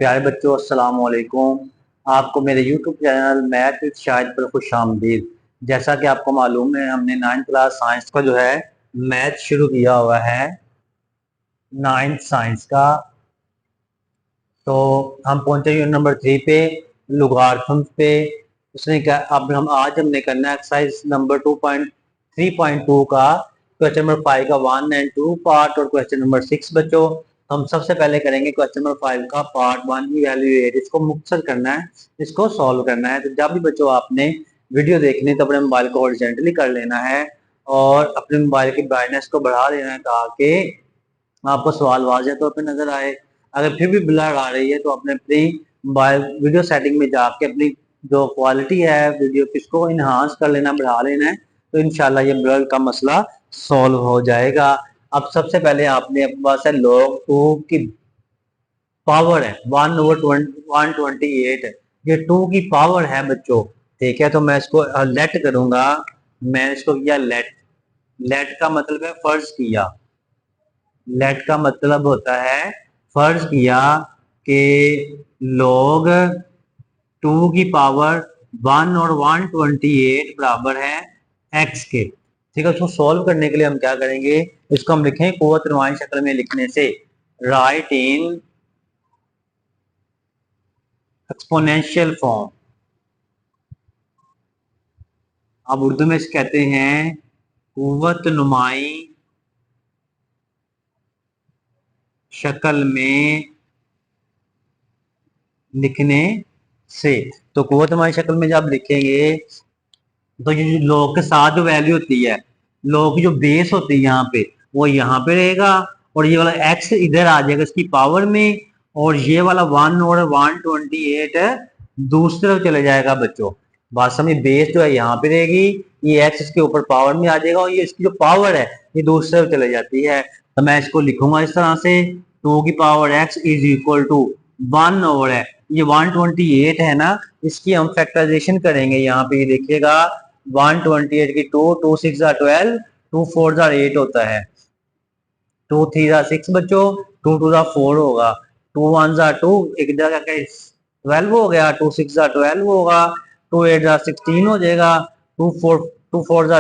प्यारे बच्चों, अस्सलाम वालेकुम। आपको मेरे YouTube channel math with Shahid पर खुश आमदीद। जैसा कि आपको मालूम है, हमने 9th क्लास साइंस का जो है मैथ शुरू किया हुआ है, 9th साइंस का। तो हम पहुंचे यूनिट नंबर 3 पे, लॉगरिथम्स पे। उसने क्या, अब हम आज हमने करना है एक्सरसाइज नंबर 2.3.2 का क्वेश्चन नंबर 5 का 1 एंड 2 पार्ट और क्वेश्चन नंबर 6 बच्चों। हम सबसे पहले करेंगे क्वेश्चन नंबर 5 का पार्ट 1 की वैल्यू 8। इसको मुख्तसर करना है, इसको सॉल्व करना है। तो जब भी बच्चों आपने वीडियो देखनी है तो अपने मोबाइल को हॉरिजॉन्टली कर लेना है और अपने मोबाइल की ब्राइटनेस को बढ़ा देना है ताकि आपको सवाल वाज़ेह तौर पे नजर आए। अगर फिर भी ब्लर आ रही है तो अपने अपनी मोबाइल वीडियो सेटिंग में जाके अपनी जो क्वालिटी है वीडियो की उसको इन्हांस कर लेना, बढ़ा लेना है। तो इंशाल्लाह ये ब्लर का मसला सॉल्व हो जाएगा। अब सबसे पहले आपने अपने पास है log 2 की पावर है 1/128। ये 2 की पावर है बच्चों। ठीक है, तो मैं इसको लेट करूंगा। मैं इसको किया लेट। लेट का मतलब है फर्ज किया। लेट का मतलब होता है फर्ज किया कि log 2 की पावर 1 और 128 बराबर है x के। ठीक है, उसको सॉल्व करने के लिए हम क्या करेंगे, इसको हम लिखें कुव्वत नुमाई शक्ल में लिखने से। Right in exponential form. अब उर्दू में इसे कहते हैं कुव्वत नुमाई शक्ल में लिखने से। तो कुव्वत नुमाई शक्ल में जब लिखेंगे तो ये जो log के साथ जो वैल्यू होती है, log की जो बेस होती है यहाँ पे, वो यहाँ पे रहेगा और ये वाला x इधर आ जाएगा इसकी पावर में, और ये वाला 1 और 128 दूसरी तरफ चले जाएगा बच्चों। बात समझ, बेस जो है यहाँ पे रहेगी, ये x इसके ऊपर पावर में आ जाएगा और ये इसकी जो पावर है ये दूसरी तरफ चले जाती है। तो मैं इसको लिखूंगा इस तरह से, 2 की power x is equal to 1 over है, ये 128 है ना, इसकी हम फैक्टराइजेशन करेंगे। यहाँ पे ये देखिएगा 128 की 2, 2 6 12, 2 4 8 होता है, 2 3 6 बच्चों, 2 2 4 होगा, 2 1 2, एक जगह का 12 हो गया, 2 6 12 होगा, 2 8 16 हो जाएगा, 2 4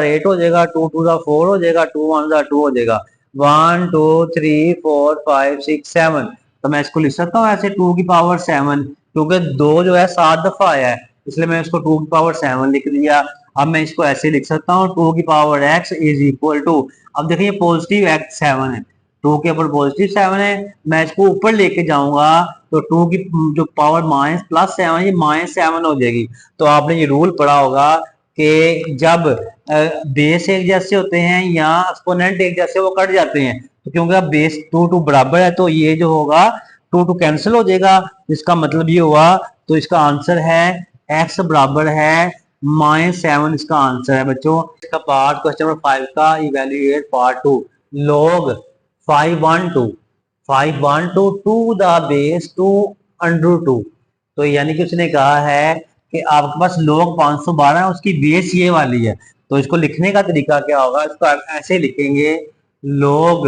8 हो जाएगा, 2 2 4 हो जाएगा, 2 1 2 हो जाएगा, 1 2 3 4 5 6 7। तो मैं इसको लिख सकता हूँ ऐसे 2 की पावर 7, क्योंकि 2 जो है 7 दफा आया है इसलिए मैं इसको 2 की पावर 7 लिख दिया। अब मैं इसको ऐसे लिख सकता हूँ 2 की power x is equal to, अब देखिए पॉजिटिव x 7 है, 2 के ऊपर पॉजिटिव 7 है, मैं इसको ऊपर लेके जाऊंगा तो 2 की जो पावर माइनस प्लस 7 ये -7 हो जाएगी। तो आपने ये रूल पढ़ा होगा कि जब बेस एक जैसे होते हैं या एक्सपोनेंट एक जैसे, वो कट जाते हैं। तो क्योंकि अब बेस 2 2 बराबर है तो ये जो होगा 2 2 कैंसिल हो जाएगा, इसका मतलब ये हुआ। तो इसका आंसर है x बराबर है -7, इसका आंसर है बच्चों। इसका पार्ट क्वेश्चन नंबर 5 का evaluate part 2, log 512 to the base 2 under 2। तो यानी कि उसने कहा है कि आपके पास log 512 है, उसकी बेस ये वाली है। तो इसको लिखने का तरीका क्या होगा, इसको ऐसे लिखेंगे log,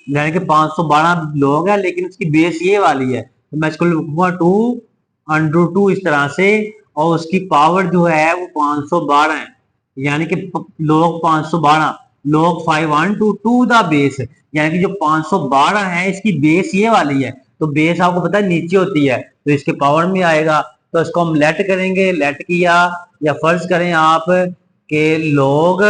यानी कि 512 log है लेकिन उसकी बेस ये वाली है, तो मैं इसको लिखूंगा 2 अंडर 2 इस तरह से, और उसकी पावर जो है वो 512 है, यानी कि log 512, log 512 to the base, यानी कि जो 512 है इसकी बेस ये वाली है। तो बेस आपको पता है नीचे होती है तो इसके पावर में आएगा। तो इसको हम लेट करेंगे, लेट किया, या फर्ज करें आप के log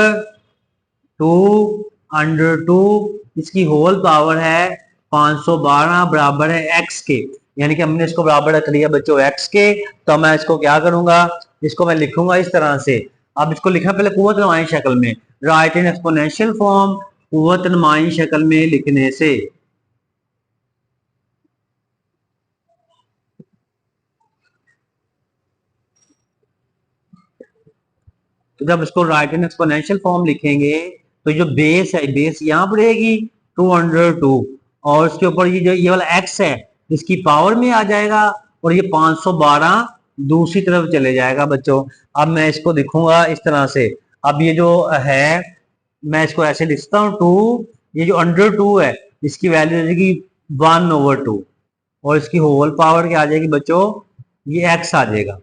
2 अंडर 2, इसकी होल पावर है 512 बराबर है x के, यानी कि हमने इसको बराबर रख लिया बच्चों x के। तो मैं इसको क्या करूंगा, इसको मैं लिखूंगा इस तरह से। अब इसको लिखना पहले कुव्वत नुमाई शक्ल में, राइट इन एक्सपोनेंशियल फॉर्म, कुव्वत नुमाई शक्ल में लिखने से। तो जब इसको राइट इन एक्सपोनेंशियल फॉर्म लिखेंगे तो जो बेस है, बेस यहाँ पर रहेगी 202, और उसके ऊपर ये जो ये वाला x है इसकी पावर में आ जाएगा, और ये 512 दूसरी तरफ चले जाएगा बच्चों। अब मैं इसको लिखूंगा इस तरह से। अब ये जो है मैं इसको ऐसे लिखता हूँ 2, ये जो अंडर 2 है इसकी वैल्यू हो जाएगी 1/2। और इसकी होल पावर क्या आ जाएगी बच्चों, ये x आ जाएगा।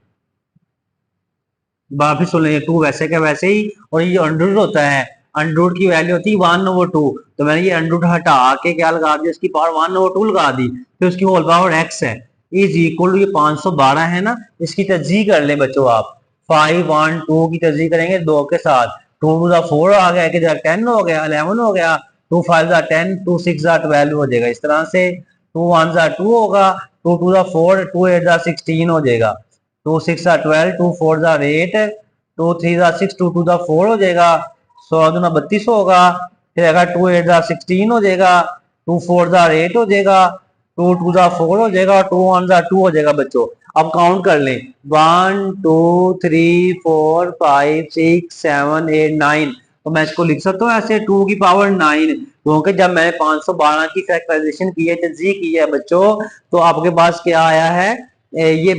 वापिस सुन लेंगे, टू वैसे का वैसे ही, और ये अंडर होता है, अंडर की वैल्यू होती है 1/2, तो मैंने ये अंडर हटा के क्या लगा दिया, इसकी पावर 1/2 लगा दी, तो इसकी होल पावर x है, इज इक्वल टू ये 512 है ना, इसकी तज्जी कर ले बच्चों आप, 5 1 2 की तज्जी करेंगे 2 के साथ, 2 टू द 4 आ गया, कि 10 हो गया, 11 हो गया, 2 5 10, 2 6 12 हो जाएगा, इस तरह से 2 1 2 होगा, 2 टू द 4, 2 8 16 हो जाएगा, 2 6 12, 2 4 8, 2 3 6, 2 2 4 हो जाएगा, 100 दूना 32 होगा, फिर अगर 2 8 16 हो जाएगा, 2 4 8 हो जाएगा, 2 2 4 हो जाएगा, 2 1 2 हो जाएगा बच्चों। अब काउंट कर लें, 1 2 3 4 5 6 7 8 9, तो मैं इसको लिख सकता हूँ ऐसे 2 की पावर 9, क्योंकि जब मैंने 512 की फैक्टराइजेशन की है, तज्जीह की है बच्चों, तो आपके पास क्या आया है, ये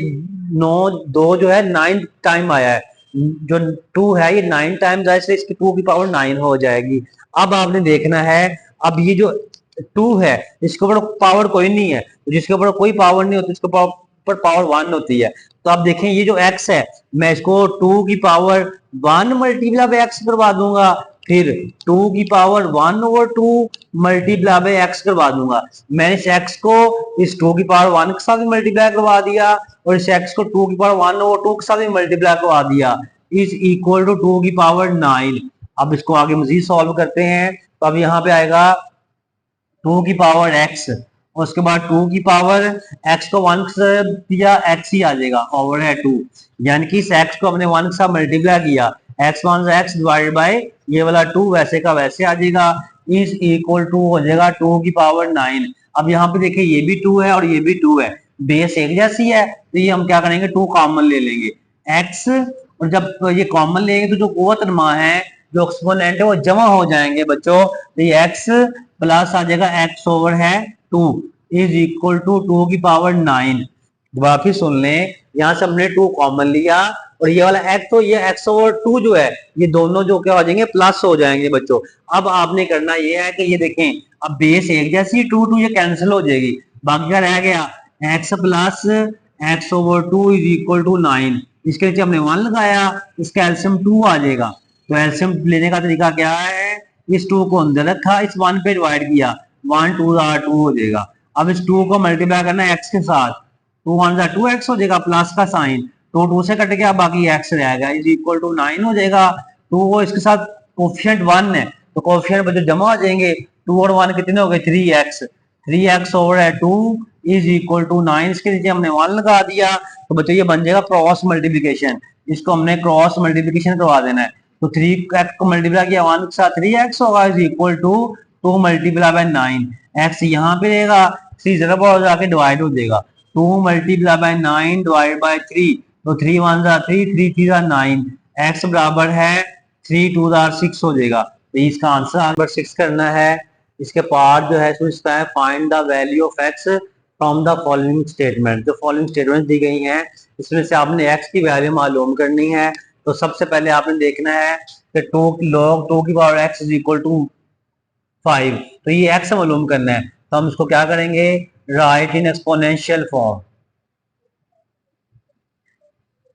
9 2 जो है 9 टाइम आया है, जो 2 है ये 9 टाइम्स आया, इसलिए इसकी 2 की पावर 9 हो जाएगी। अब आपने देखना है, अब ये जो 2 है इसके ऊपर पावर कोई नहीं है, तो जिसके ऊपर कोई पावर नहीं होती उसके ऊपर पावर 1 होती है, तो आप देखें ये जो x है, मैं इसको 2 की पावर 1 मल्टीप्लाई बाय x करवा दूंगा, फिर 2 की पावर 1/2 मल्टीप्लाई बाय x करवा दूंगा, मैंने इस x को इस 2 की पावर 1 के साथ मल्टीप्लाई करवा दिया, और इस x को 2 की पावर 1/2 के साथ मल्टीप्लाई करवा दिया, इज इक्वल टू 2 की पावर 9। अब इसको आगे मजीद सॉल्व करते हैं, तो अब यहाँ पे आएगा 2 की पावर x, और उसके बाद 2 की पावर x को 1 से दिया, x ही आ जाएगा, ओवर है 2, यानी कि इस x को हमने 1 के साथ मल्टीप्लाई किया, x 1 से x डिवाइड बाय ये वाला 2 वैसे का वैसे आ जाएगा, इज इक्वल टू हो जाएगा 2 की पावर 9। अब यहाँ पे देखिए ये भी 2 है और ये भी 2 है, बेस एक जैसी है, तो ये हम क्या करेंगे 2 कॉमन ले लेंगे, x, और जब ये कॉमन लेंगे तो जो कुव्वत नमा है, जो एक्सपोनेंट है वो जमा हो जाएंगे बच्चों, तो ये x प्लस आ जाएगा x ओवर है 2 इज इक्वल टू 2 की पावर 9। वापिस सुन लें, यहां से हमने 2 कॉमन लिया, और ये वाला x, तो ये x ओवर 2 जो है, ये दोनों जो क्या हो जाएंगे, प्लस हो जाएंगे बच्चों। अब आपने करना ये है कि ये देखें, अब बेस एक जैसी 2 2 ये कैंसिल हो जाएगी, बाकी क्या रह गया, x plus x over 2 is equal to 9, इसके नीचे हमने 1 लगाया, इसका एलसीएम 2 आ जाएगा, तो एलसीएम लेने का तरीका क्या है, इस 2 को अंदर रखा, इस 1 पे डिवाइड किया, 1 2 2 हो जाएगा, अब इस 2 को मल्टीप्लाई करना है x के साथ, 2 1 2x हो जाएगा, प्लस का साइन, 2 2 से कट गया, बाकी x रहेगा, इज इक्वल टू 9 हो जाएगा, 2 को इसके साथ कोफिशिएंट 1 है, तो कोफिशिएंट बच्चों जमा हो जाएंगे, 2 और 1 कितने हो गए, 3x ओवर है 2 इज इक्वल टू 9, इसके नीचे हमने 1 लगा दिया, तो बच्चों ये बन जाएगा क्रॉस मल्टीप्लीकेशन, इसको हमने क्रॉस मल्टीप्लीकेशन करवा देना है, तो 3x को मल्टीप्लाई किया 1 के साथ 3x होगा, is equal to 2 multiply by 9, x यहाँ पे रहेगा, 3 जरा बाहर जाके डिवाइड हो जाएगा, 2 मल्टीप्लाई बाय 9 डिवाइड बाय 3, तो 3 1 3 3 3 9, x बराबर है 3 2 6 हो जाएगा, तो इसका आंसर नंबर 6 करना है। इसके पार्ट जो है इसका है find the value of x from the following statement, जो फॉलोइंग स्टेटमेंट दी गई हैं इसमें से आपने x की वैल्यू मालूम करनी है। तो सबसे पहले आपने देखना है कि 2 log 2 की power x is equal to 5, तो ये x मालूम करना है, तो हम इसको क्या करेंगे, राइट इन एक्सपोनेंशियल फॉर्म,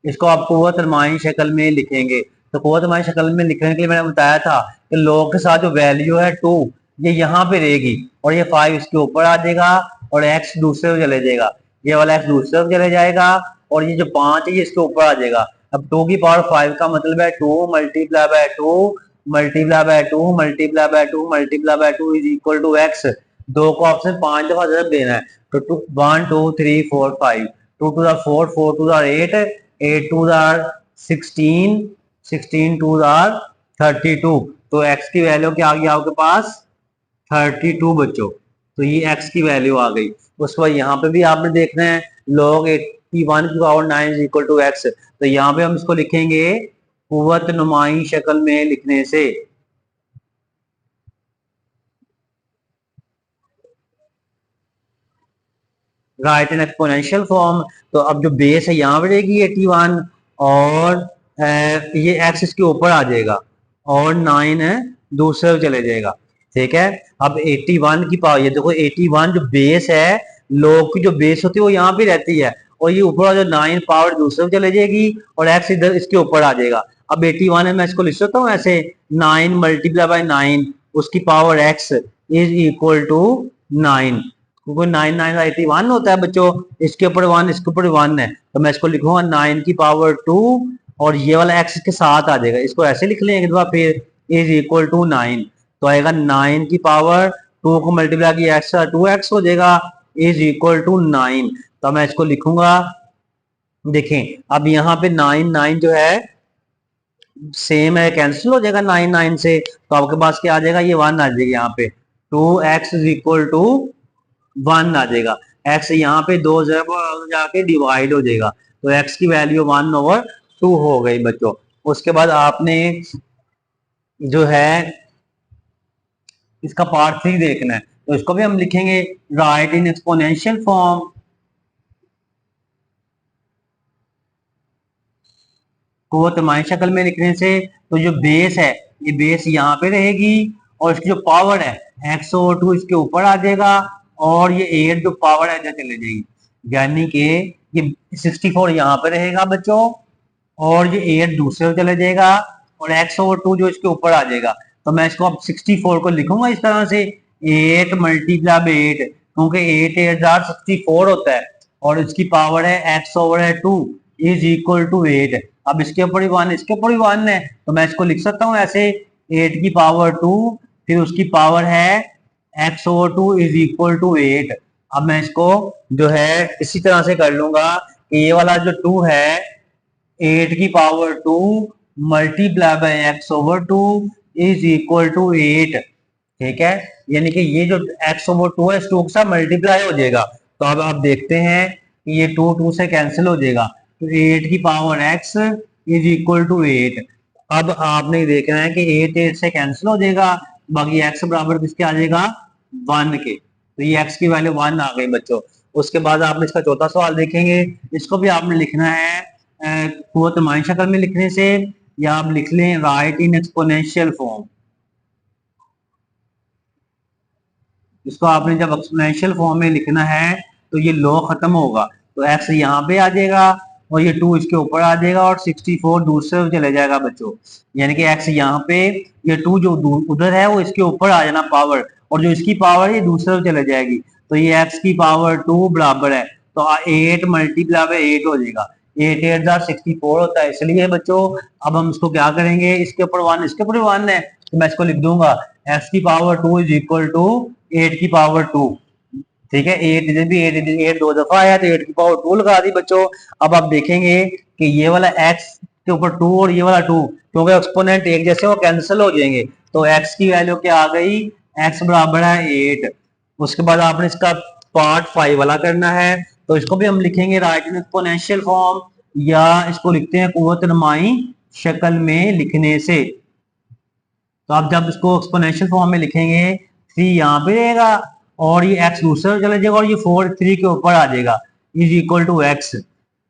इसको आप कुव्वत नुमाई शक्ल में लिखेंगे, तो कुव्वत नुमाई शक्ल में लिखने के लिए मैंने बताया था कि log के साथ जो वैल्यू है 2 ये यहाँ पे रहेगी, और ये 5 इसके ऊपर आ जाएगा, और x दूसरे तरफ चले जाएगा, ये वाला x दूसरे तरफ चले जाएगा, और ये जो 5 है ये इसके ऊपर आ जाएगा। अब 2 की पावर 5 का मतलब है 2 multiply by 2 multiply by 2 multiply by 2 multiply by 2 is equal to x, 2 को ऑप्शन 5 दफा जब देना है, तो 1 2 3 4 5, 2 to the 4 4 to the 8 8 to the 16 16 to the 32, तो x की वैल्यू क्या आ गई आपके पास 32 बच्चों, तो ये x की वैल्यू आ गई। उसके बाद यहाँ पे भी आपने देखना है log 81 की power 9 is equal to x, तो यहाँ पे हम इसको लिखेंगे कुव्वत नुमाई शक्ल में लिखने से, राइट इन एक्सपोनेंशियल फॉर्म, तो अब जो बेस है यहाँ पे रहेगी 81, और ये x इसके ऊपर आ जाएगा, और 9 है दूसरे चले जाएगा, ठीक है। अब 81 की पावर, ये देखो 81 जो बेस है log की जो बेस होती है वो यहाँ पे रहती है, और ये ऊपर वाला जो 9 पावर दूसरे में चले जाएगी और x इधर इसके ऊपर आ जाएगा। अब 81 है, मैं इसको लिख सकता हूँ ऐसे 9 मल्टीप्लाई बाय 9 उसकी power x is equal to 9, क्योंकि 9 9 81 होता है बच्चों, इसके ऊपर 1 इसके ऊपर 1 है, तो मैं इसको लिखूंगा 9 की पावर 2 और ये वाला x के साथ आ जाएगा, इसको ऐसे लिख लेंगे एक बार फिर इज इक्वल टू 9, तो आएगा 9 की पावर 2 को मल्टीप्लाई किया x 2x हो जाएगा इज इक्वल टू 9। तो मैं इसको लिखूंगा, देखें अब यहाँ पे 9 9 जो है सेम है, कैंसिल हो जाएगा 9 9 से, तो आपके पास क्या आ जाएगा, ये 1 आ जाएगा यहाँ पे, 2x इज इक्वल टू 1 आ जाएगा, x यहाँ पे 2 जाके डिवाइड हो जाएगा, तो x की वैल्यू 1/2 हो गई बच्चों। उसके बाद आपने जो है इसका पार्ट 3 देखना है, तो इसको भी हम लिखेंगे राइट इन एक्सपोनेंशियल फॉर्म। को तिमाही शक्ल में लिखने से तो जो बेस है ये बेस यहाँ पे रहेगी और इसकी जो पावर है x/2 इसके ऊपर आ जाएगा और ये 8 जो पावर है इधर चले जाएगी, यानी कि ये 64 यहाँ पे रहेगा बच्चों और ये 8 दूसरे को चले जाएगा और x/2 जो इसके ऊपर आ जाएगा। तो मैं इसको अब 64 को लिखूंगा इस तरह से 8 मल्टीप्लाई बाय 8, क्योंकि 8 8 64 होता है और इसकी पावर है x/2 इज इक्वल टू 8। अब इसके ऊपर ही 1 इसके ऊपर ही 1 है, तो मैं इसको लिख सकता हूँ ऐसे 8 की पावर 2 फिर उसकी पावर है x/2 इज इक्वल टू 8। अब मैं इसको जो है इसी तरह से कर लूंगा कि ये वाला जो 2 है 8 की power 2 multiply by x/2 is equal to 8, ठीक है, यानी कि ये जो x/2 है 2 के साथ मल्टीप्लाई हो जाएगा। तो अब आप देखते हैं कि ये 2 2 से कैंसिल हो जाएगा, तो 8 की power x is equal to 8। अब आपने देखना है कि 8 8 से कैंसिल हो जाएगा, बाकी x बराबर किसके आ जाएगा 1 के, तो ये x की वैल्यू 1 आ गई बच्चों। उसके बाद आपने इसका चौथा सवाल देखेंगे, इसको भी आपने लिखना है तिमाही शक्ल में लिखने से, या आप लिख लें राइट इन एक्सपोनेंशियल फॉर्म। इसको आपने जब एक्सपोनेंशियल फॉर्म में लिखना है तो ये लो खत्म होगा, तो x यहाँ पे आ जाएगा और ये 2 इसके ऊपर आ जाएगा और 64 दूसरे चले जाएगा बच्चों, यानी कि x यहाँ पे ये 2 जो उधर है वो इसके ऊपर आ जाना पावर, और जो इसकी पावर है ये दूसरे चले जाएगी, तो ये x की पावर 2 बराबर है, तो 8 मल्टीप्लाई बाय 8 हो जाएगा, 8 8 64 होता है, इसलिए बच्चों अब हम इसको क्या करेंगे, इसके ऊपर 1 इसके ऊपर 1 है, तो मैं इसको लिख दूंगा x की पावर 2 इज इक्वल टू 8 की पावर 2, ठीक है, 8 इधर भी 8 दो दफा आया तो 8 की पावर 2 लगा दी बच्चों। अब आप देखेंगे कि ये वाला x के ऊपर 2 और ये वाला 2 क्योंकि एक्सपोनेंट एक जैसे वो कैंसिल हो जाएंगे, तो x की वैल्यू क्या आ गई, x बराबर है 8। उसके बाद आपने इसका पार्ट 5 वाला करना है, तो इसको भी हम लिखेंगे राइट इन एक्सपोनेंशियल फॉर्म, या इसको लिखते हैं कुव्वत नुमाई शक्ल में लिखने से। तो आप जब इसको एक्सपोनेंशियल फॉर्म में लिखेंगे 3 यहाँ पे रहेगा और ये x दूसरे चले जाएगा और ये 4 3 के ऊपर आ जाएगा इज इक्वल टू x।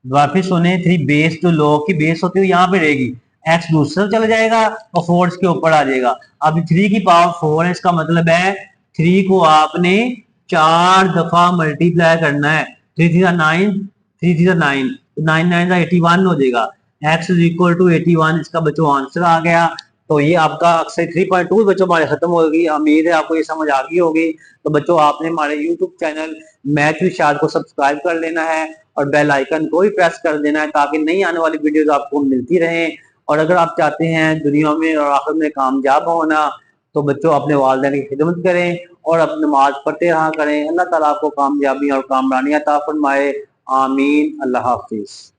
वापिस सुने 3 बेस जो log की बेस होती है यहाँ पे रहेगी, x दूसरे चले जाएगा और 4 इसके ऊपर आ जाएगा। अब 3 की पावर 4 है, इसका मतलब है 3 को आपने 4 दफा मल्टीप्लाई करना है, 3 3 9 3 3 9 9 9 81 हो जाएगा, x इज इक्वल टू 81 इसका बच्चों आंसर आ गया। तो ये आपका अक्सर 3.2 बच्चों हमारे खत्म होगी, उम्मीद है आपको ये समझ आ गई होगी। तो बच्चों आपने हमारे YouTube चैनल मैथ विद शाद को सब्सक्राइब कर लेना है और बेल आइकन को भी प्रेस कर देना है ताकि नई आने वाली वीडियोस आपको मिलती रहें। और अगर आप चाहते हैं दुनिया में और आखिरत में कामयाब होना तो बच्चों अपने वालिदैन की खिदमत करें और अपनी नमाज पढ़ते रहा करें। अल्लाह ताला आपको कामयाबी और कामरानी अता फरमाए। आमीन। अल्लाह हाफिज।